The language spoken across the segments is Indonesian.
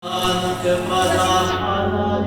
kepada Allah.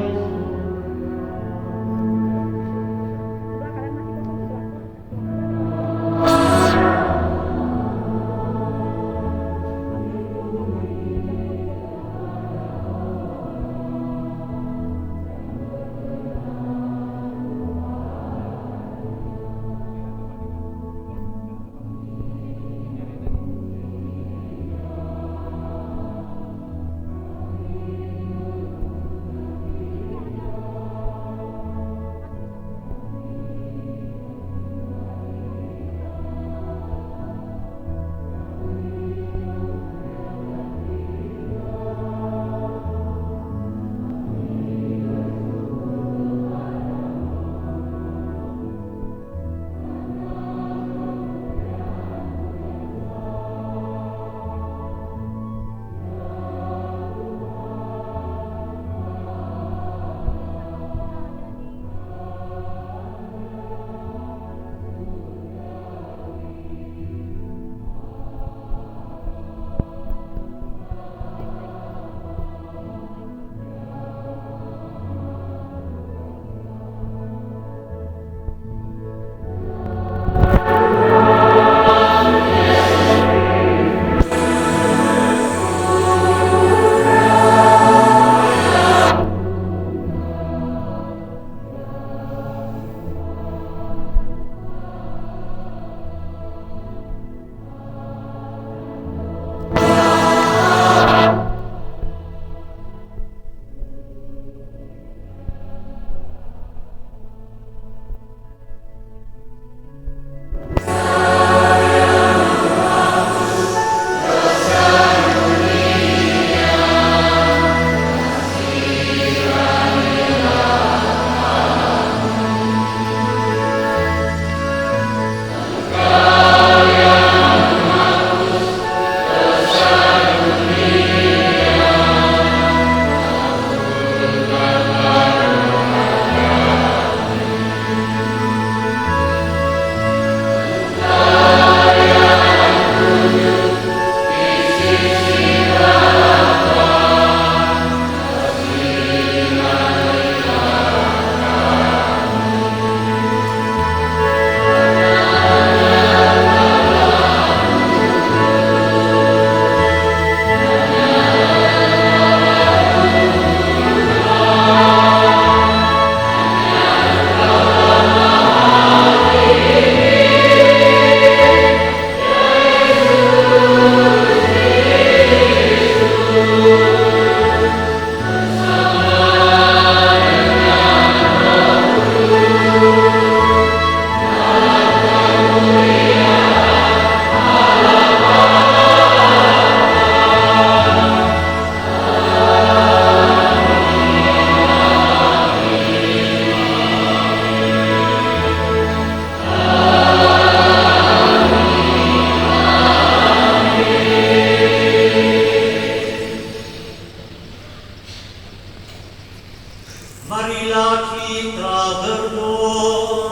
Marilah kita berdoa.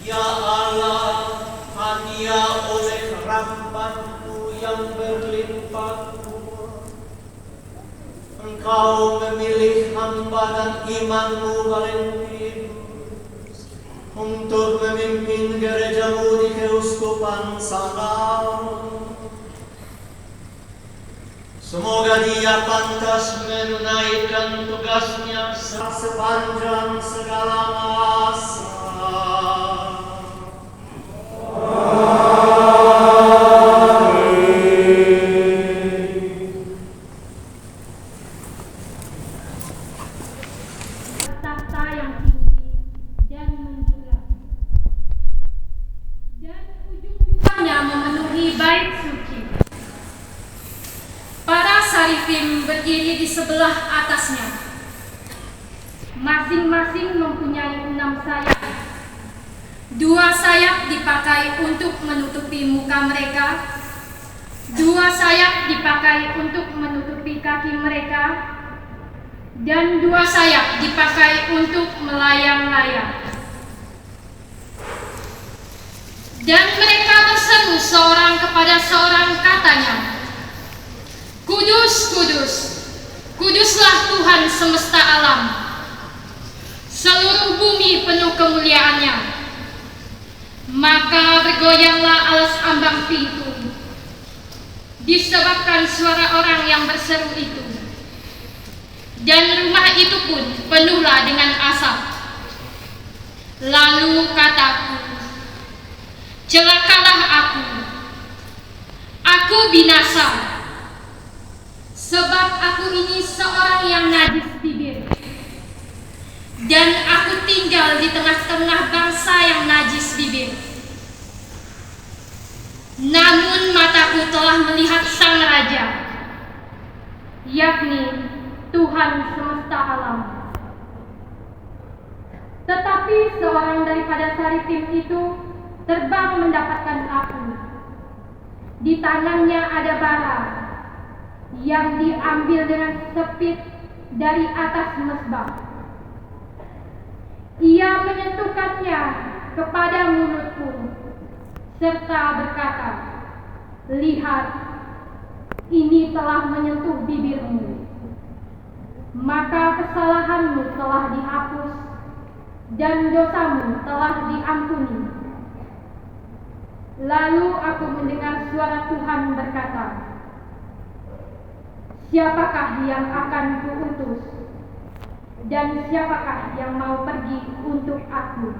Ya Allah, hanya oleh rahmat-Mu yang berlimpah ruah, Engkau memilih hamba dan iman-Mu Valentinus untuk memimpin gereja-Mu di Keuskupan Salao. Semoga dia pantas menunaikan tugasnya sepanjang segala masa. Tahta yang tinggi dan menjulang, dan ujung jubahnya memenuhi bait suci. Para sarifim berdiri di sebelah atasnya. Masing-masing mempunyai 6 sayap. 2 sayap dipakai untuk menutupi muka mereka. 2 sayap dipakai untuk menutupi kaki mereka. Dan 2 sayap dipakai untuk melayang-layang. Dan mereka berseru seorang kepada seorang, katanya, Kudus, kudus, kuduslah Tuhan semesta alam. Seluruh bumi penuh kemuliaannya. Maka bergoyanglah alas ambang pintu, disebabkan suara orang yang berseru itu. Dan rumah itu pun penuhlah dengan asap. Lalu kataku, celakalah aku binasa, sebab aku ini seorang yang najis bibir, dan aku tinggal di tengah-tengah bangsa yang najis bibir. Namun mataku telah melihat Sang Raja, yakni Tuhan semesta alam. Tetapi seorang daripada Saraphim itu terbang mendapatkan aku. Di tangannya ada bara yang diambil dengan sepit dari atas mezbah. Ia menyentuhkannya kepada mulutku serta berkata, lihat, ini telah menyentuh bibirmu. Maka kesalahanmu telah dihapus dan dosamu telah diampuni. Lalu aku mendengar suara Tuhan berkata, siapakah yang akan kuutus? Dan siapakah yang mau pergi untuk aku?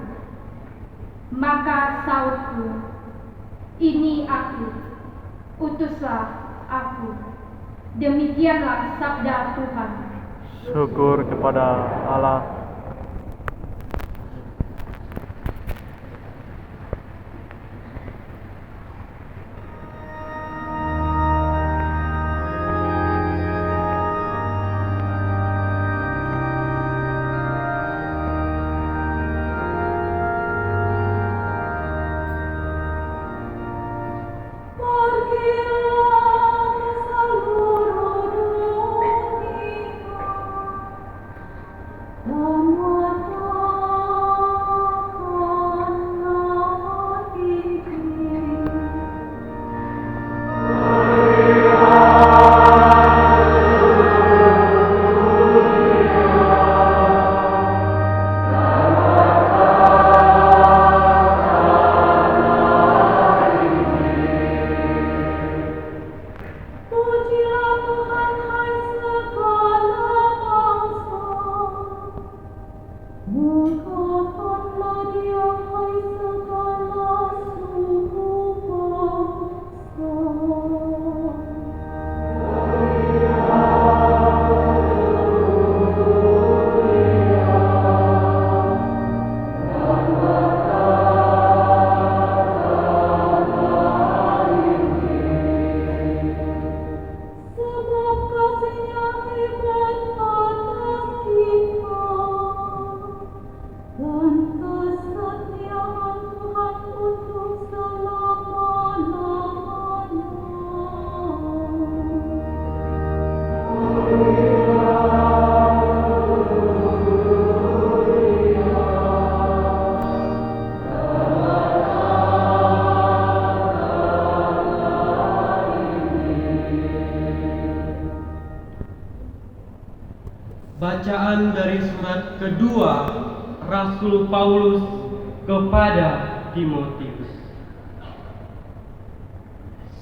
Maka sautku, ini aku, utuslah aku. Demikianlah sabda Tuhan. Syukur kepada Allah. Bacaan dari surat kedua Rasul Paulus kepada Timotius.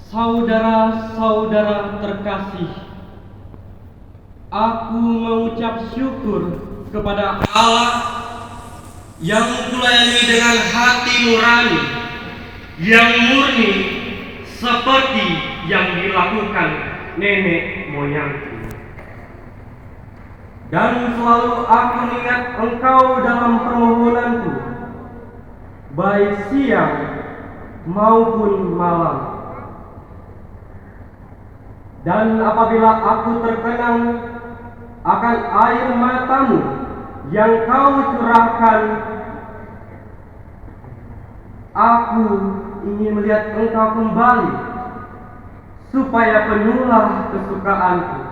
Saudara-saudara terkasih, aku mengucap syukur kepada Allah yang kulayani dengan hati nurani, yang murni seperti yang dilakukan nenek moyangku. Dan selalu aku ingat engkau dalam permohonanku, baik siang maupun malam. Dan apabila aku terkenang akan air matamu yang kau curahkan, aku ingin melihat engkau kembali, supaya penuhlah kesukaanku.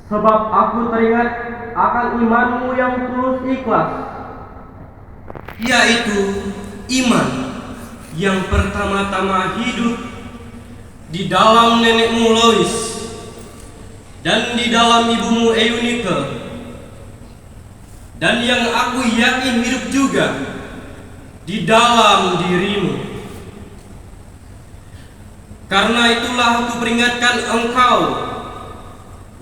Sebab aku teringat akan imanmu yang tulus ikhlas, yaitu iman yang pertama-tama hidup di dalam nenekmu Lois dan di dalam ibumu Eunike, dan yang aku yakin hidup juga di dalam dirimu. Karena itulah aku peringatkan engkau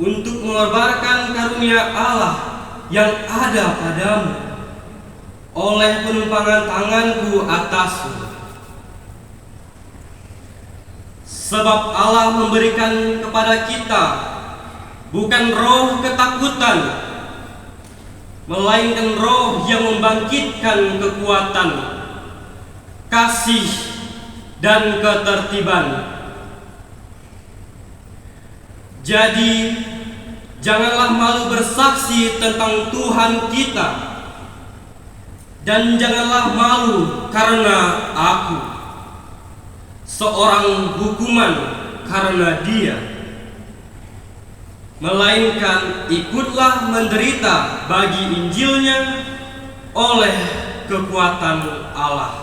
untuk mengobarkan karunia Allah yang ada padamu oleh penumpangan tanganku atasmu. Sebab Allah memberikan kepada kita bukan roh ketakutan, melainkan roh yang membangkitkan kekuatan, kasih, dan ketertiban. Jadi, janganlah malu bersaksi tentang Tuhan kita, dan janganlah malu karena aku, seorang hukuman karena Dia, melainkan ikutlah menderita bagi Injilnya oleh kekuatan Allah.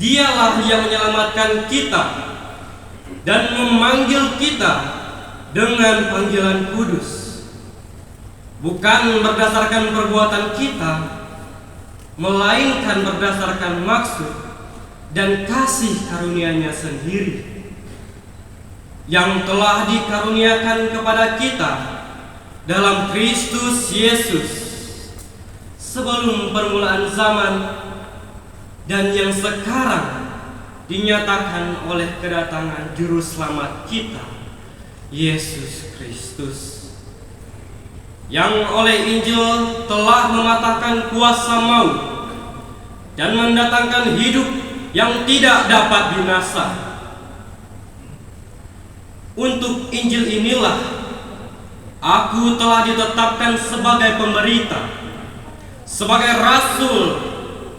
Dialah yang menyelamatkan kita dan memanggil kita dengan panggilan kudus, bukan berdasarkan perbuatan kita, melainkan berdasarkan maksud dan kasih karunia-Nya sendiri yang telah dikaruniakan kepada kita dalam Kristus Yesus sebelum permulaan zaman, dan yang sekarang dinyatakan oleh kedatangan Juru Selamat kita, Yesus Kristus, yang oleh Injil telah mematahkan kuasa maut dan mendatangkan hidup yang tidak dapat binasa. Untuk Injil inilah aku telah ditetapkan sebagai pemberita, sebagai rasul,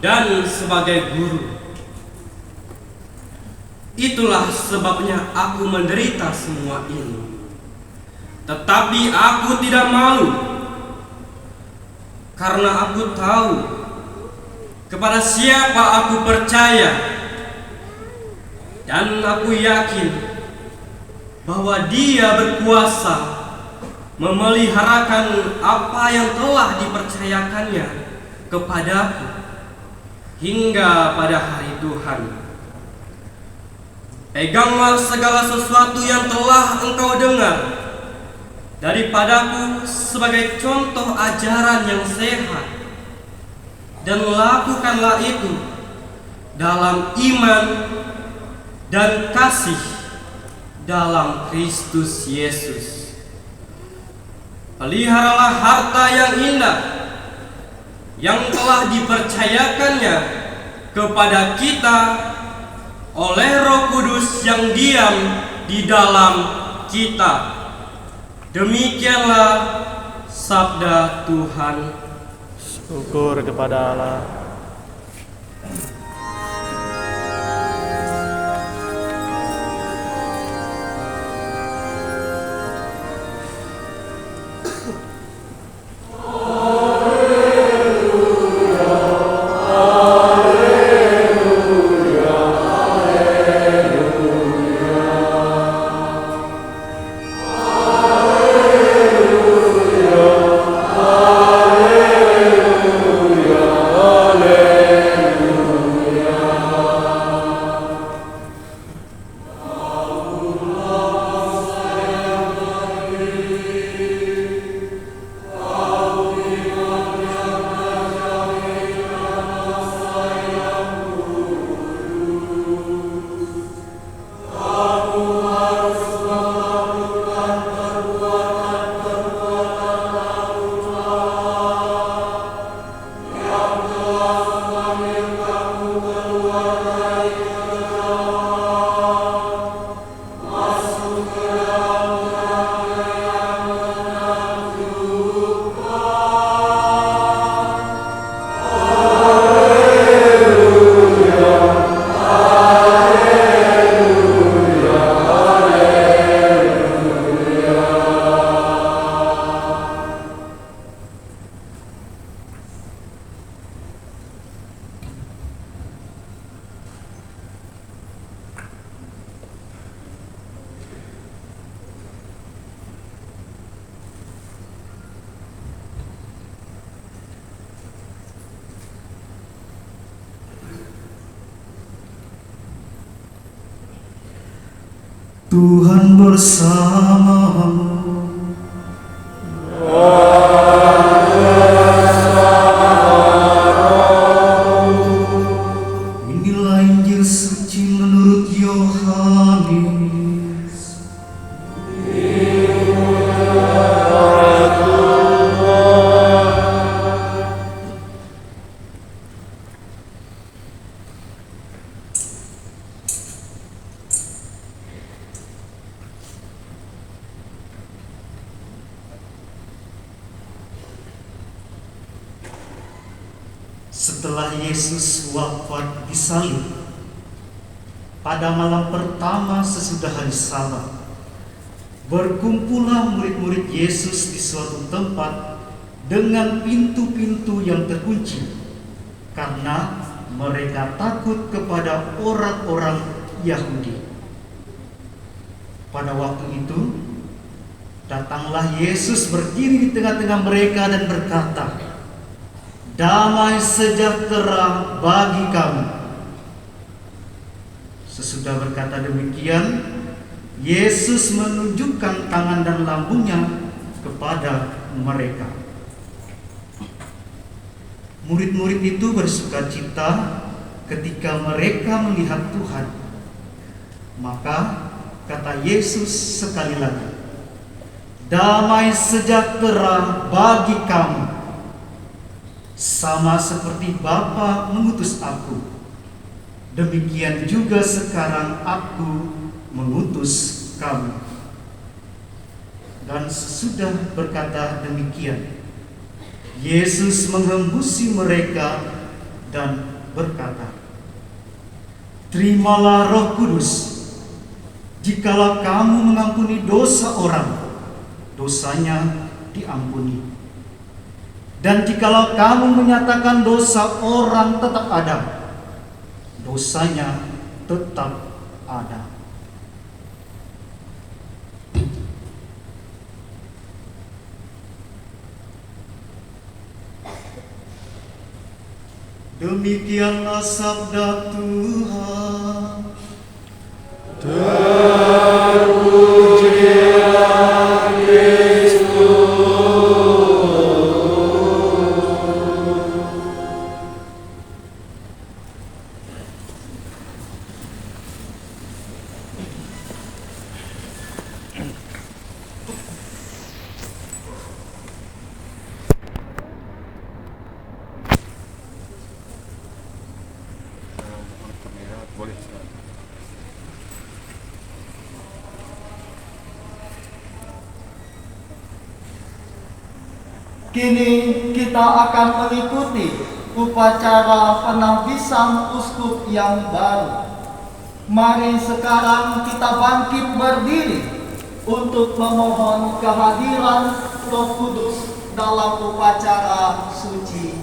dan sebagai guru. Itulah sebabnya aku menderita semua ini. Tetapi aku tidak malu, karena aku tahu kepada siapa aku percaya, dan aku yakin bahwa Dia berkuasa memeliharakan apa yang telah dipercayakannya kepadaku hingga pada hari Tuhan. Peganglah segala sesuatu yang telah engkau dengar daripadaku sebagai contoh ajaran yang sehat, dan lakukanlah itu dalam iman dan kasih dalam Kristus Yesus. Peliharalah harta yang indah yang telah dipercayakannya kepada kita oleh Roh Kudus yang diam di dalam kita. Demikianlah sabda Tuhan. Syukur kepada Allah. Tuhan bersamamu. Inilah Injil suci menurut Yohanes. Setelah Yesus wafat di salib, pada malam pertama sesudah hari Sabat, berkumpullah murid-murid Yesus di suatu tempat dengan pintu-pintu yang terkunci, karena mereka takut kepada orang-orang Yahudi. Pada waktu itu, datanglah Yesus berdiri di tengah-tengah mereka dan berkata, "Damai sejahtera bagi kamu." Sesudah berkata demikian, Yesus menunjukkan tangan dan lambungnya kepada mereka. Murid-murid itu bersukacita ketika mereka melihat Tuhan. Maka kata Yesus sekali lagi, "Damai sejahtera bagi kamu. Sama seperti Bapa mengutus aku, demikian juga sekarang aku mengutus kamu." Dan sesudah berkata demikian, Yesus menghembusi mereka dan berkata, "Terimalah Roh Kudus. Jikalau kamu mengampuni dosa orang, dosanya diampuni. Dan jikalau kamu menyatakan dosa orang tetap ada, dosanya tetap ada." Demikianlah sabda Tuhan. Kini kita akan mengikuti upacara penampisan uskup yang baru. Mari sekarang kita bangkit berdiri untuk memohon kehadiran Roh Kudus dalam upacara suci